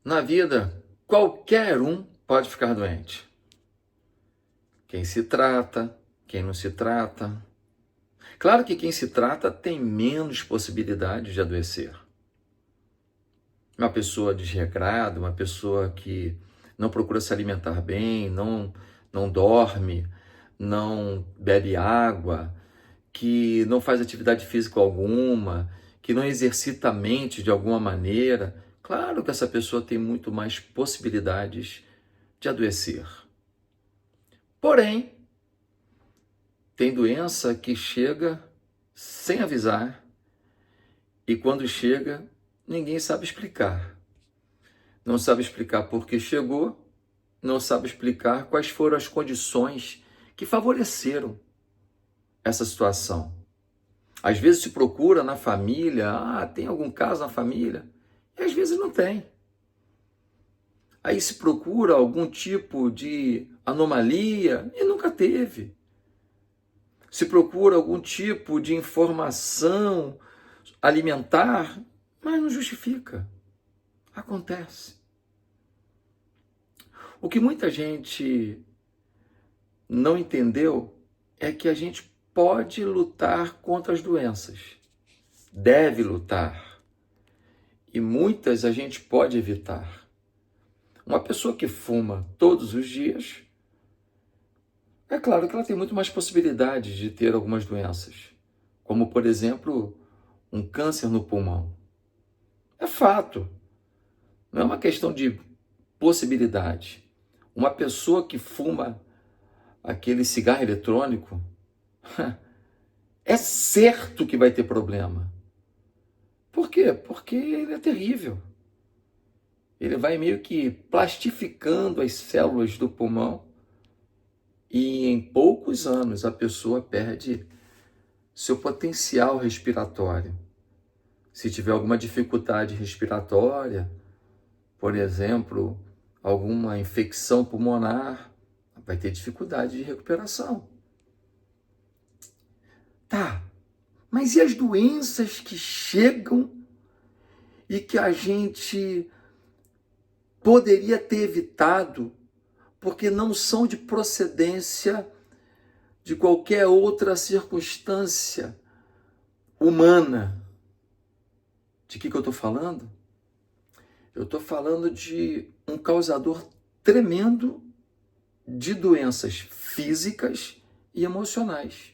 Na vida, qualquer um pode ficar doente. Quem se trata, quem não se trata. Claro que quem se trata tem menos possibilidade de adoecer. Uma pessoa desregrada, uma pessoa que não procura se alimentar bem, não dorme, não bebe água, que não faz atividade física alguma, que não exercita a mente de alguma maneira, claro que essa pessoa tem muito mais possibilidades de adoecer. Porém, tem doença que chega sem avisar e quando chega, ninguém sabe explicar. Não sabe explicar por que chegou, não sabe explicar quais foram as condições que favoreceram essa situação. Às vezes se procura na família, tem algum caso na família? E às vezes não tem. Aí se procura algum tipo de anomalia e nunca teve. Se procura algum tipo de informação alimentar, mas não justifica. Acontece. O que muita gente não entendeu é que a gente pode lutar contra as doenças. Deve lutar. E muitas a gente pode evitar. Uma pessoa que fuma todos os dias, é claro que ela tem muito mais possibilidade de ter algumas doenças, como, por exemplo, um câncer no pulmão. É fato, não é uma questão de possibilidade. Uma pessoa que fuma aquele cigarro eletrônico, é certo que vai ter problema. Por quê? Porque ele é terrível. Ele vai meio que plastificando as células do pulmão e em poucos anos a pessoa perde seu potencial respiratório. Se tiver alguma dificuldade respiratória, por exemplo, alguma infecção pulmonar, vai ter dificuldade de recuperação. Tá, mas e as doenças que chegam e que a gente poderia ter evitado porque não são de procedência de qualquer outra circunstância humana? De que eu estou falando? Eu estou falando de um causador tremendo de doenças físicas e emocionais.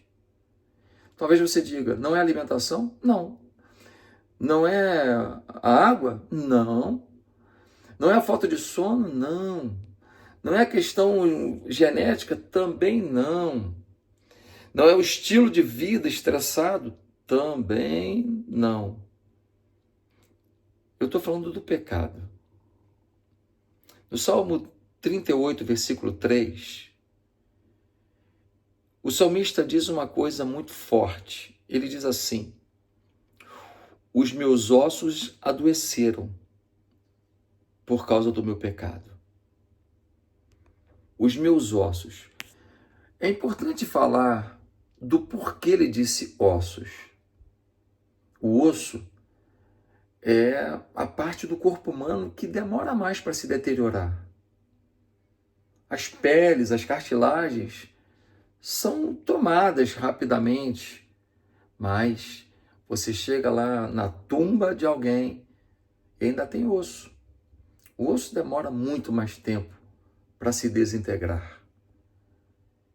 Talvez você diga, não é alimentação? Não. Não é a água? Não. Não é a falta de sono? Não. Não é a questão genética? Também não. Não é o estilo de vida estressado? Também não. Eu estou falando do pecado. No Salmo 38, versículo 3, o salmista diz uma coisa muito forte. Ele diz assim: os meus ossos adoeceram por causa do meu pecado. Os meus ossos. É importante falar do porquê ele disse ossos. O osso é a parte do corpo humano que demora mais para se deteriorar. As peles, as cartilagens são tomadas rapidamente, mas você chega lá na tumba de alguém e ainda tem osso. O osso demora muito mais tempo para se desintegrar.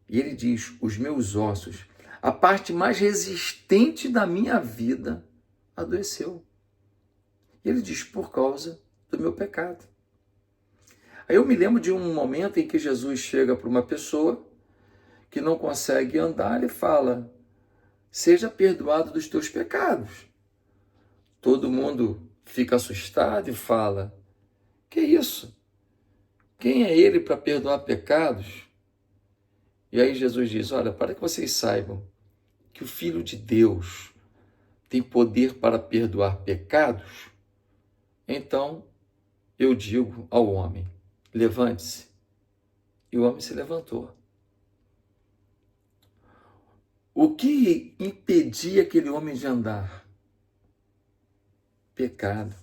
E ele diz, os meus ossos, a parte mais resistente da minha vida, adoeceu. E ele diz, por causa do meu pecado. Aí eu me lembro de um momento em que Jesus chega para uma pessoa que não consegue andar e fala, seja perdoado dos teus pecados. Todo mundo fica assustado e fala, que isso? Quem é ele para perdoar pecados? E aí Jesus diz, olha, para que vocês saibam que o Filho de Deus tem poder para perdoar pecados, então eu digo ao homem, levante-se. E o homem se levantou. O que impedia aquele homem de andar? Pecado.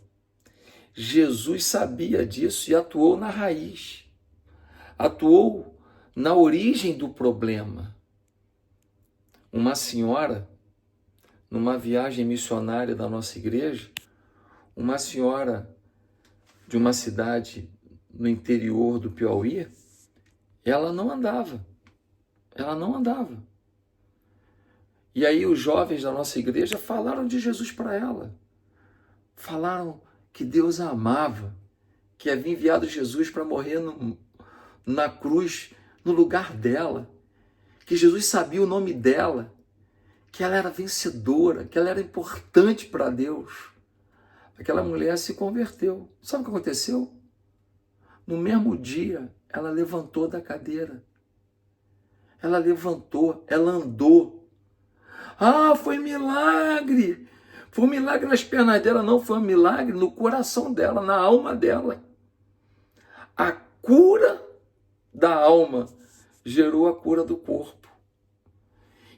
Jesus sabia disso e atuou na raiz, atuou na origem do problema. Uma senhora, numa viagem missionária da nossa igreja, uma senhora de uma cidade no interior do Piauí, ela não andava. E aí os jovens da nossa igreja falaram de Jesus para ela. Falaram que Deus a amava, que havia enviado Jesus para morrer na cruz, no lugar dela, que Jesus sabia o nome dela, que ela era vencedora, que ela era importante para Deus. Aquela mulher se converteu. Sabe o que aconteceu? No mesmo dia, ela levantou da cadeira. Ela levantou, ela andou. Ah, foi milagre! Foi um milagre nas pernas dela, não, foi um milagre no coração dela, na alma dela. A cura da alma gerou a cura do corpo.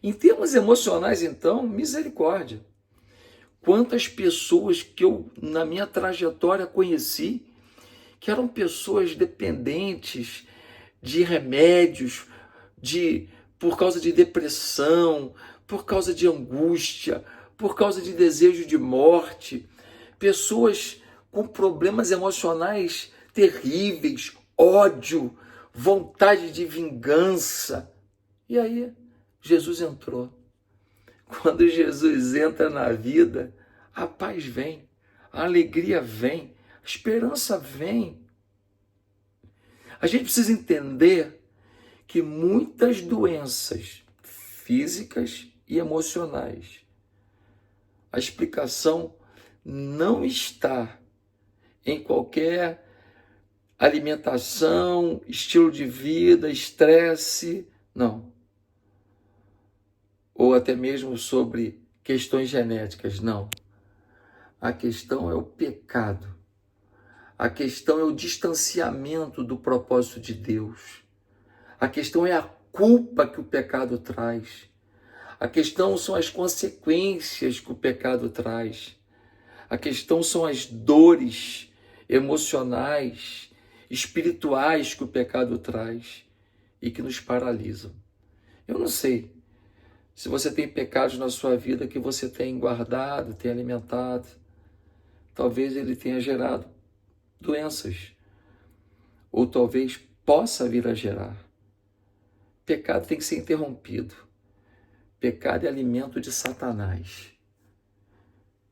Em termos emocionais, então, misericórdia. Quantas pessoas que eu, na minha trajetória, conheci, que eram pessoas dependentes de remédios, por causa de depressão, por causa de angústia, por causa de desejo de morte, pessoas com problemas emocionais terríveis, ódio, vontade de vingança. E aí, Jesus entrou. Quando Jesus entra na vida, a paz vem, a alegria vem, a esperança vem. A gente precisa entender que muitas doenças físicas e emocionais, a explicação não está em qualquer alimentação, estilo de vida, estresse, não. Ou até mesmo sobre questões genéticas, não. A questão é o pecado. A questão é o distanciamento do propósito de Deus. A questão é a culpa que o pecado traz. A questão são as consequências que o pecado traz. A questão são as dores emocionais, espirituais que o pecado traz e que nos paralisam. Eu não sei se você tem pecados na sua vida que você tem guardado, tem alimentado. Talvez ele tenha gerado doenças. Ou talvez possa vir a gerar. Pecado tem que ser interrompido. Pecado é alimento de Satanás.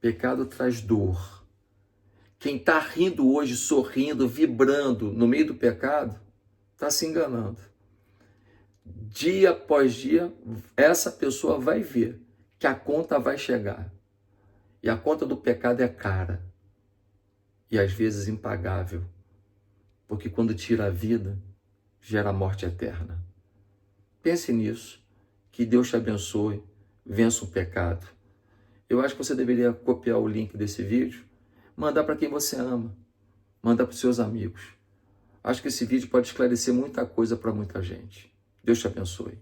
Pecado traz dor. Quem está rindo hoje, sorrindo, vibrando no meio do pecado, está se enganando. Dia após dia, essa pessoa vai ver que a conta vai chegar. E a conta do pecado é cara. E às vezes impagável. Porque quando tira a vida, gera a morte eterna. Pense nisso. Que Deus te abençoe, vença o pecado. Eu acho que você deveria copiar o link desse vídeo, mandar para quem você ama, mandar para os seus amigos. Acho que esse vídeo pode esclarecer muita coisa para muita gente. Deus te abençoe.